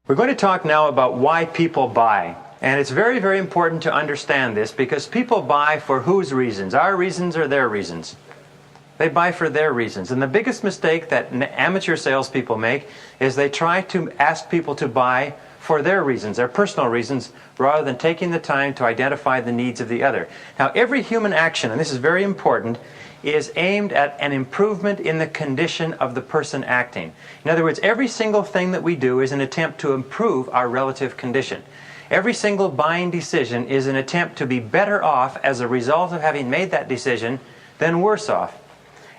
We're going to talk now about why people buy. And it's very, very important to understand this because people buy for whose reasons? Our reasons or their reasons? They buy for their reasons. And the biggest mistake that amateur salespeople make is they try to ask people to buy for their reasons, their personal reasons, rather than taking the time to identify the needs of the other. Now, every human action, and this is very important, is aimed at an improvement in the condition of the person acting. In other words, every single thing that we do is an attempt to improve our relative condition. Every single buying decision is an attempt to be better off as a result of having made that decision than worse off.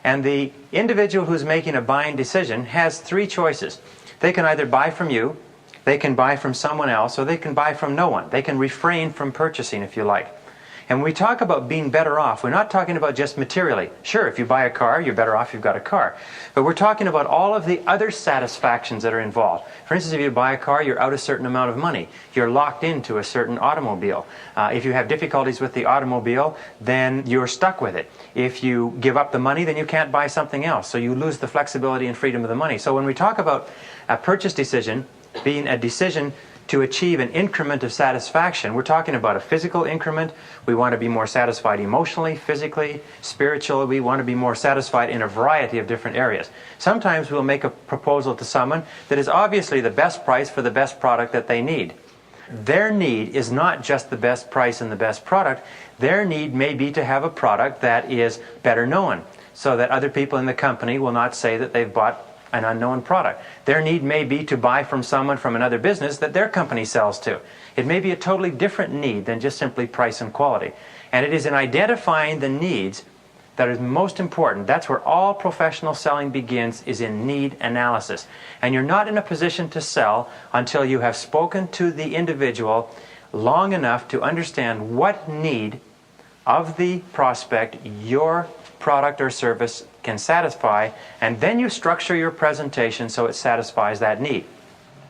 And the individual who's making a buying decision has three choices. They can either buy from you, they can buy from someone else, or they can buy from no one. They can refrain from purchasing if you like. And when we talk about being better off, we're not talking about just materially. Sure, if you buy a car, you're better off, you've got a car. But we're talking about all of the other satisfactions that are involved. For instance, if you buy a car, you're out a certain amount of money. You're locked into a certain automobile. If you have difficulties with the automobile, then you're stuck with it. If you give up the money, then you can't buy something else. So you lose the flexibility and freedom of the money. So when we talk about a purchase decision being a decision to achieve an increment of satisfaction, we're talking about a physical increment. We want to be more satisfied emotionally, physically, spiritually. We want to be more satisfied in a variety of different areas. Sometimes we'll make a proposal to someone that is obviously the best price for the best product that they need. Their need is not just the best price and the best product. Their need may be to have a product that is better known, so that other people in the company will not say that they've bought an unknown product. Their need may be to buy from someone from another business that their company sells to. It may be a totally different need than just simply price and quality. And it is in identifying the needs that is most important. That's where all professional selling begins, is in need analysis. And you're not in a position to sell until you have spoken to the individual long enough to understand what need of the prospect your product or service can satisfy, and then you structure your presentation so it satisfies that need.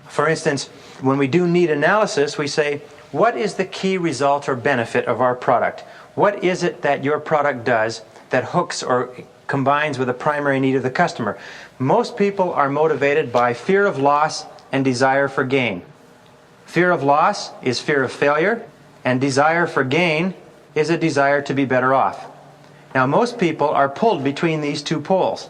For instance, when we do need analysis, we say, what is the key result or benefit of our product? What is it that your product does that hooks or combines with a primary need of the customer? Most people are motivated by fear of loss and desire for gain. Fear of loss is fear of failure, and desire for gain is a desire to be better off. Now, most people are pulled between these two poles.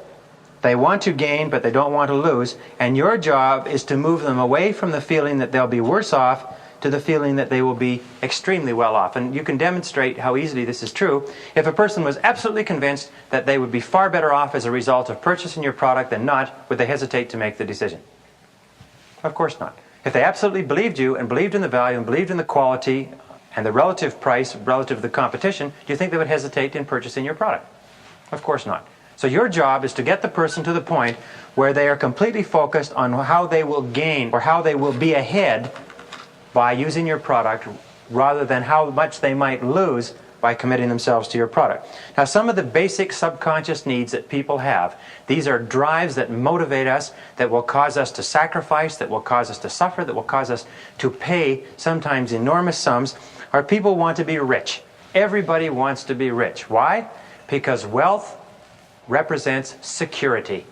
They want to gain, but they don't want to lose, and your job is to move them away from the feeling that they'll be worse off to the feeling that they will be extremely well off. And you can demonstrate how easily this is true if a person was absolutely convinced that they would be far better off as a result of purchasing your product than not, would they hesitate to make the decision? Of course not. If they absolutely believed you and believed in the value and believed in the quality and the relative price relative to the competition, do you think they would hesitate in purchasing your product? Of course not. So your job is to get the person to the point where they are completely focused on how they will gain or how they will be ahead by using your product rather than how much they might lose by committing themselves to your product. Now, some of the basic subconscious needs that people have, these are drives that motivate us, that will cause us to sacrifice, that will cause us to suffer, that will cause us to pay sometimes enormous sums. Our people want to be rich. Everybody wants to be rich. Why? Because wealth represents security.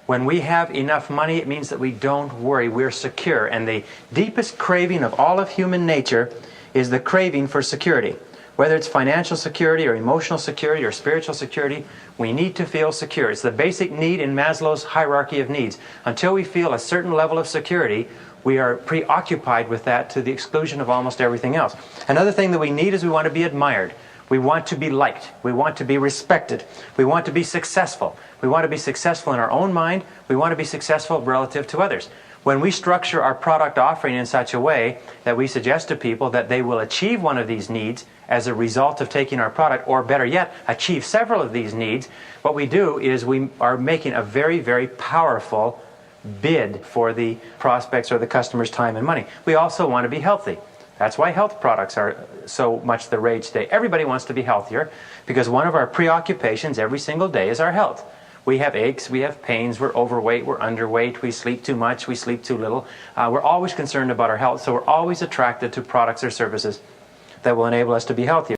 When we have enough money, it means that we don't worry, we're secure. And the deepest craving of all of human nature is the craving for security. Whether it's financial security or emotional security or spiritual security, we need to feel secure. It's the basic need in Maslow's hierarchy of needs. Until we feel a certain level of security, we are preoccupied with that to the exclusion of almost everything else. Another thing that we need is we want to be admired. We want to be liked. We want to be respected. We want to be successful. We want to be successful in our own mind. We want to be successful relative to others. When we structure our product offering in such a way that we suggest to people that they will achieve one of these needs as a result of taking our product, or better yet, achieve several of these needs, what we do is we are making a very, very powerful bid for the prospects or the customer's time and money. We also want to be healthy. That's why health products are so much the rage today. Everybody wants to be healthier because one of our preoccupations every single day is our health. We have aches, we have pains, we're overweight, we're underweight, we sleep too much, we sleep too little. We're always concerned about our health, so we're always attracted to products or services that will enable us to be healthier.